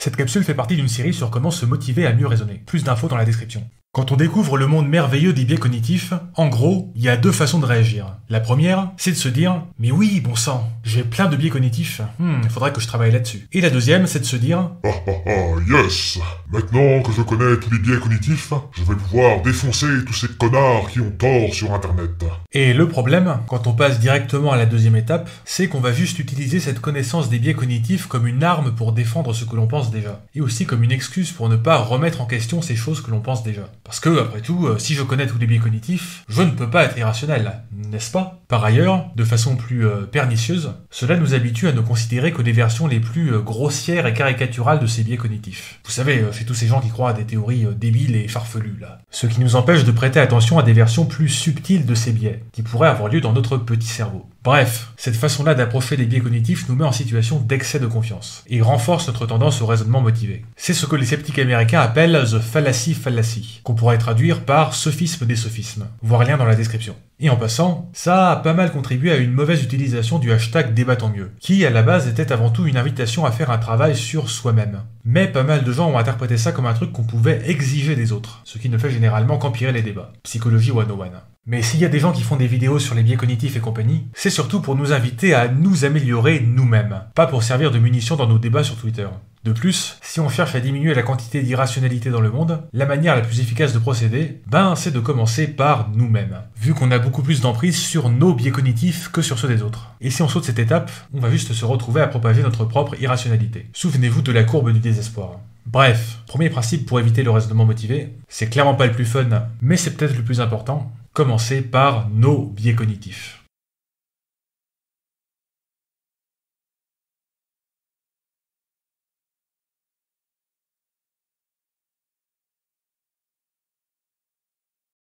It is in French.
Cette capsule fait partie d'une série sur comment se motiver à mieux raisonner. Plus d'infos dans la description. Quand on découvre le monde merveilleux des biais cognitifs, en gros, il y a deux façons de réagir. La première, c'est de se dire « Mais oui, bon sang, j'ai plein de biais cognitifs, faudrait que je travaille là-dessus. » Et la deuxième, c'est de se dire « Yes! Maintenant que je connais tous les biais cognitifs, je vais pouvoir défoncer tous ces connards qui ont tort sur Internet. » Et le problème, quand on passe directement à la deuxième étape, c'est qu'on va juste utiliser cette connaissance des biais cognitifs comme une arme pour défendre ce que l'on pense déjà. Et aussi comme une excuse pour ne pas remettre en question ces choses que l'on pense déjà. Parce que, après tout, si je connais tous les biais cognitifs, je ne peux pas être irrationnel, n'est-ce pas? Par ailleurs, de façon plus pernicieuse, cela nous habitue à ne considérer que les versions les plus grossières et caricaturales de ces biais cognitifs. Vous savez, chez tous ces gens qui croient à des théories débiles et farfelues, là. Ce qui nous empêche de prêter attention à des versions plus subtiles de ces biais, qui pourraient avoir lieu dans notre petit cerveau. Bref, cette façon-là d'approcher les biais cognitifs nous met en situation d'excès de confiance, et renforce notre tendance au raisonnement motivé. C'est ce que les sceptiques américains appellent the fallacy fallacy, qu'on pourrait traduire par sophisme des sophismes, voir lien dans la description. Et en passant, ça a pas mal contribué à une mauvaise utilisation du hashtag débattons mieux, qui à la base était avant tout une invitation à faire un travail sur soi-même. Mais pas mal de gens ont interprété ça comme un truc qu'on pouvait exiger des autres, ce qui ne fait généralement qu'empirer les débats. Psychologie 101. Mais s'il y a des gens qui font des vidéos sur les biais cognitifs et compagnie, c'est surtout pour nous inviter à nous améliorer nous-mêmes, pas pour servir de munition dans nos débats sur Twitter. De plus, si on cherche à diminuer la quantité d'irrationalité dans le monde, la manière la plus efficace de procéder, c'est de commencer par nous-mêmes, vu qu'on a beaucoup plus d'emprise sur nos biais cognitifs que sur ceux des autres. Et si on saute cette étape, on va juste se retrouver à propager notre propre irrationalité. Souvenez-vous de la courbe du désespoir. Bref, premier principe pour éviter le raisonnement motivé, c'est clairement pas le plus fun, mais c'est peut-être le plus important, commencer par nos biais cognitifs.